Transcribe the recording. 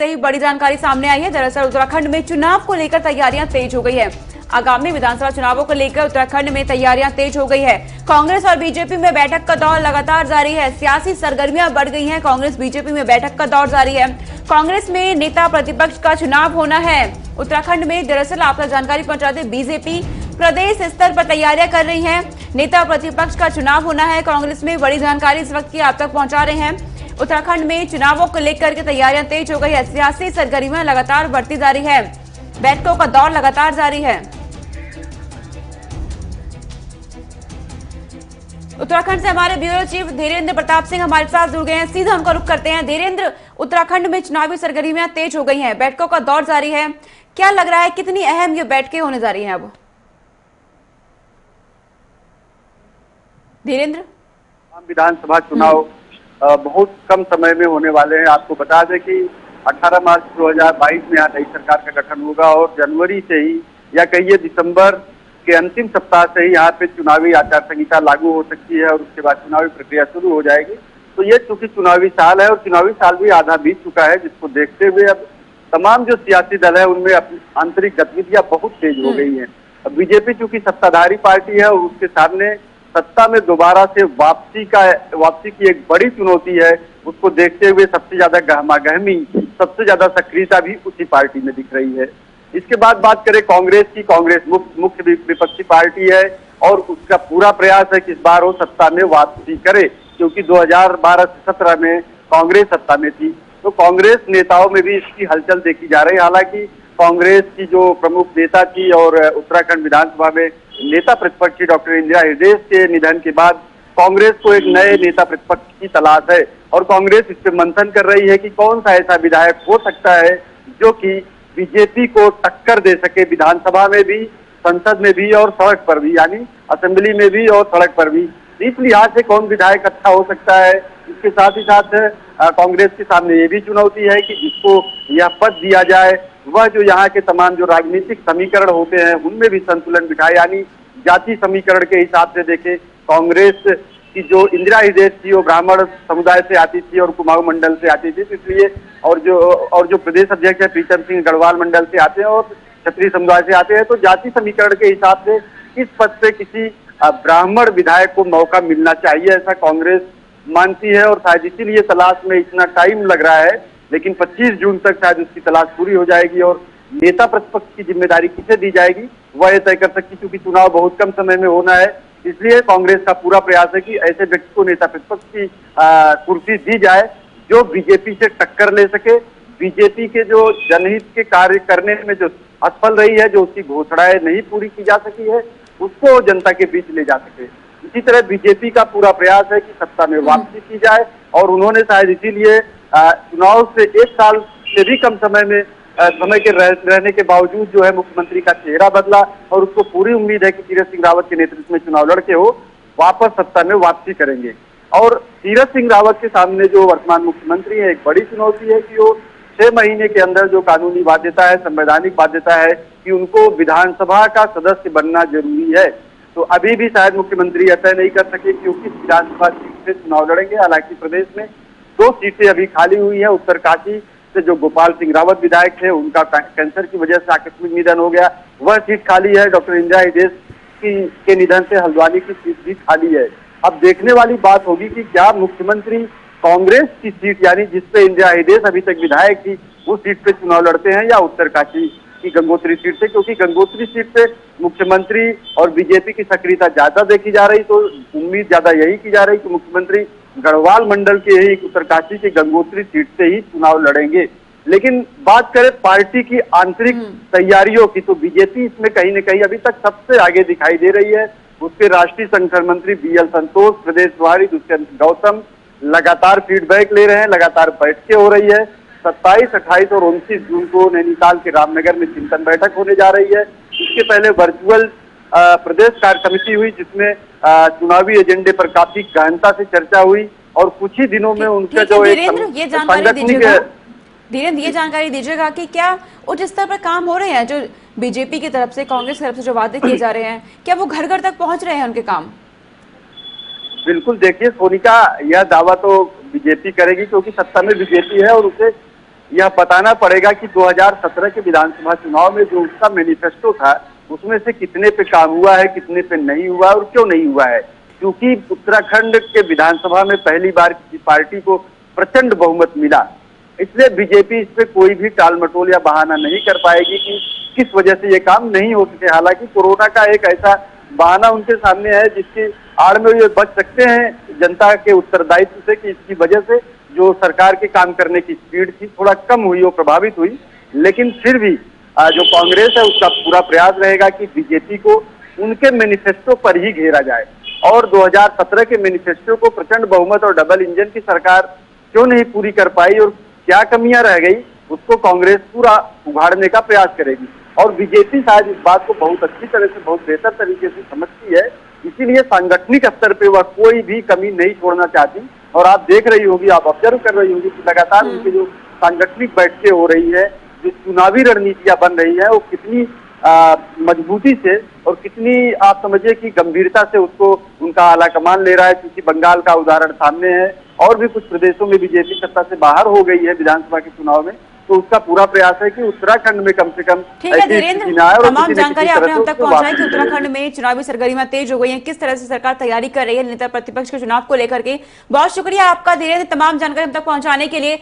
से ही बड़ी जानकारी सामने आई है। दरअसल उत्तराखंड में चुनाव को लेकर तैयारियां तेज हो गई है। आगामी विधानसभा चुनावों को लेकर उत्तराखंड में तैयारियां तेज हो गई है। कांग्रेस और बीजेपी में बैठक का दौर लगातार जारी है। सियासी सरगर्मियां बढ़ गई हैं। कांग्रेस बीजेपी में बैठक का दौर जारी है। कांग्रेस में नेता प्रतिपक्ष का चुनाव होना है उत्तराखंड में। दरअसल आपको जानकारी पहुंचा दें, बीजेपी प्रदेश स्तर पर तैयारियां कर रही है। नेता प्रतिपक्ष का चुनाव होना है कांग्रेस में। बड़ी जानकारी इस वक्त की आप तक पहुंचा रहे हैं। उत्तराखंड में चुनावों को लेकर के तैयारियां तेज हो गई है। सियासी सरगर्मियां लगातार बढ़ती जा रही है। बैठकों का दौर लगातार जारी है। उत्तराखंड से हमारे ब्यूरो चीफ धीरेन्द्र प्रताप सिंह हमारे साथ जुड़ गए हैं। सीधा उनका रुख करते हैं। धीरेन्द्र, उत्तराखंड में चुनावी सरगर्मियां तेज हो गई हैं, बैठकों का दौर जारी है। क्या लग रहा है कितनी अहम ये बैठकें होने जा रही हैं अब? धीरेन्द्र, विधानसभा चुनाव बहुत कम समय में होने वाले हैं। आपको बता दें कि 18 मार्च 2022 में यहाँ नई सरकार का गठन होगा और जनवरी से ही या कहिए दिसंबर के अंतिम सप्ताह से ही यहाँ पे चुनावी आचार संहिता लागू हो सकती है और उसके बाद चुनावी प्रक्रिया शुरू हो जाएगी। तो ये चूंकि चुनावी साल है और चुनावी साल भी आधा बीत चुका है, जिसको देखते हुए अब तमाम जो सियासी दल है उनमें अपनी आंतरिक गतिविधियां बहुत तेज हो गई हैं। अब बीजेपी चूंकि सत्ताधारी पार्टी है और उसके सामने सत्ता में दोबारा से वापसी की एक बड़ी चुनौती है, उसको देखते हुए सबसे ज्यादा गहमागहमी, सबसे ज्यादा सक्रियता भी उसी पार्टी में दिख रही है। इसके बाद बात करें कांग्रेस की, कांग्रेस मुख्य विपक्षी पार्टी है और उसका पूरा प्रयास है कि इस बार वो सत्ता में वापसी करे, क्योंकि 2012 से 17 में कांग्रेस सत्ता में थी। तो कांग्रेस नेताओं में भी इसकी हलचल देखी जा रही है। हालांकि कांग्रेस की जो प्रमुख नेता थी और उत्तराखंड विधानसभा में नेता प्रतिपक्ष डॉक्टर इंदिरा हृदय के निधन के बाद कांग्रेस को एक नए नेता प्रतिपक्ष की तलाश है और कांग्रेस इस पे मंथन कर रही है कि कौन सा ऐसा विधायक हो सकता है जो कि बीजेपी को टक्कर दे सके, विधानसभा में भी, संसद में भी और सड़क पर भी, यानी असेंबली में भी और सड़क पर भी। इस लिहाज से कौन विधायक अच्छा हो सकता है। इसके साथ ही साथ कांग्रेस के सामने ये भी चुनौती है कि जिसको यह पद दिया जाए वह जो यहाँ के तमाम जो राजनीतिक समीकरण होते हैं उनमें भी संतुलन बिठाए, यानी जाति समीकरण के हिसाब से देखें। कांग्रेस की जो इंदिरा हृदय थी वो ब्राह्मण समुदाय से आती थी और कुमाऊं मंडल से आती थी, इसलिए और जो प्रदेश अध्यक्ष है प्रीतम सिंह गढ़वाल मंडल से आते हैं और क्षत्रिय समुदाय से आते हैं। तो जाति समीकरण के हिसाब से इस पद पे किसी ब्राह्मण विधायक को मौका मिलना चाहिए, ऐसा कांग्रेस मानती है और शायद इसीलिए तलाश में इतना टाइम लग रहा है। लेकिन 25 जून तक शायद उसकी तलाश पूरी हो जाएगी और नेता प्रतिपक्ष की जिम्मेदारी किसे दी जाएगी वह तय कर सकती, क्योंकि चुनाव बहुत कम समय में होना है। इसलिए कांग्रेस का पूरा प्रयास है कि ऐसे व्यक्ति को नेता प्रतिपक्ष की कुर्सी दी जाए जो बीजेपी से टक्कर ले सके, बीजेपी के जो जनहित के कार्य करने में जो असफल रही है, जो उसकी घोषणाएं नहीं पूरी की जा सकी है, उसको जनता के बीच ले जा सके। इसी तरह बीजेपी का पूरा प्रयास है कि सत्ता में वापसी की जाए और उन्होंने शायद इसीलिए चुनाव से 1 साल से भी कम समय के रहने के बावजूद जो है मुख्यमंत्री का चेहरा बदला और उसको पूरी उम्मीद है कि तीरथ सिंह रावत के नेतृत्व में चुनाव लड़के हो वापस सत्ता में वापसी करेंगे। और तीरथ सिंह रावत के सामने जो वर्तमान मुख्यमंत्री है एक बड़ी चुनौती है कि वो 6 महीने के अंदर जो कानूनी बाध्यता है, संवैधानिक बाध्यता है कि उनको विधानसभा का सदस्य बनना जरूरी है। तो अभी भी शायद मुख्यमंत्री तय नहीं कर सके क्योंकि विधानसभा सीट से चुनाव लड़ेंगे। हालांकि प्रदेश में 2 सीटें अभी खाली हुई है। उत्तरकाशी से जो गोपाल सिंह रावत विधायक थे उनका कैंसर की वजह से आकस्मिक निधन हो गया, वह सीट खाली है। डॉक्टर इंदिरा हृदय के निधन से हल्द्वानी की सीट भी खाली है। अब देखने वाली बात होगी कि क्या मुख्यमंत्री कांग्रेस की सीट, यानी जिसपे इंदिरा हृदय अभी तक विधायक थी, उस सीट पे चुनाव लड़ते हैं या उत्तरकाशी की गंगोत्री सीट से, क्योंकि गंगोत्री सीट पे मुख्यमंत्री और बीजेपी की सक्रियता ज्यादा देखी जा रही। तो उम्मीद ज्यादा यही की जा रही कि मुख्यमंत्री गढ़वाल मंडल के ही उत्तरकाशी की गंगोत्री सीट से ही चुनाव लड़ेंगे। लेकिन बात करें पार्टी की आंतरिक तैयारियों की, तो बीजेपी इसमें कहीं न कहीं अभी तक सबसे आगे दिखाई दे रही है। उसके राष्ट्रीय संगठन मंत्री BL संतोष, प्रदेश प्रभारी दुष्यंत गौतम लगातार फीडबैक ले रहे हैं, लगातार बैठकें हो रही है। 27, 28 और 29 जून को नैनीताल के रामनगर में चिंतन बैठक होने जा रही है। इसके पहले वर्चुअल प्रदेश कार्य समिति हुई जिसमें चुनावी एजेंडे पर काफी गहनता से चर्चा हुई और कुछ ही दिनों में उनका जो धीरेन्द्र ये जानकारी दीजिएगा कि क्या उच्च स्तर पर काम हो रहे हैं, जो बीजेपी की तरफ से, कांग्रेस की तरफ से जो वादे किए जा रहे हैं, क्या वो घर घर तक पहुंच रहे हैं उनके काम? बिल्कुल, देखिए सोनिका, यह दावा तो बीजेपी करेगी क्योंकि सत्ता में बीजेपी है और उसे यह बताना पड़ेगा कि 2017 के विधानसभा चुनाव में जो उसका मैनिफेस्टो था उसमें से कितने पे काम हुआ है, कितने पे नहीं हुआ और क्यों नहीं हुआ है। क्योंकि उत्तराखंड के विधानसभा में पहली बार किसी पार्टी को प्रचंड बहुमत मिला, इसलिए बीजेपी इस पे कोई भी टाल मटोल या बहाना नहीं कर पाएगी कि किस वजह से ये काम नहीं हो सके। हालांकि कोरोना का एक ऐसा बहाना उनके सामने है जिसकी आड़ में ये बच सकते हैं जनता के उत्तरदायित्व से कि इसकी वजह से जो सरकार के काम करने की स्पीड थी थोड़ा कम हुई, वो प्रभावित हुई। लेकिन फिर भी जो कांग्रेस है उसका पूरा प्रयास रहेगा कि बीजेपी को उनके मैनिफेस्टो पर ही घेरा जाए और 2017 के मैनिफेस्टो को प्रचंड बहुमत और डबल इंजन की सरकार क्यों नहीं पूरी कर पाई और क्या कमियां रह गई उसको कांग्रेस पूरा उघाड़ने का प्रयास करेगी। और बीजेपी शायद इस बात को बहुत अच्छी तरह से, बहुत बेहतर तरीके से समझती है, इसीलिए सांगठनिक स्तर पे वह कोई भी कमी नहीं छोड़ना चाहती। और आप देख रही होगी, आप ऑब्जर्व कर रही होगी कि लगातार उनकी जो सांगठनिक बैठकें हो रही है, जो चुनावी रणनीतियां बन रही है, वो कितनी मजबूती से और कितनी आप समझिए कि गंभीरता से उसको उनका आलाकमान ले रहा है। क्योंकि बंगाल का उदाहरण सामने है और भी कुछ प्रदेशों में बीजेपी सत्ता से बाहर हो गई है विधानसभा के चुनाव में, तो उसका पूरा प्रयास है कि उत्तराखंड में कम से कम ठीक है धीरेन्द्र, तमाम जानकारी आपने हम तक पहुंचाई कि उत्तराखंड में चुनावी सरगर्मियां तेज हो गई हैं, किस तरह से सरकार तैयारी कर रही है नेता प्रतिपक्ष के चुनाव को लेकर के। बहुत शुक्रिया आपका धीरेन्द्र, तमाम जानकारी हम तक पहुंचाने के लिए।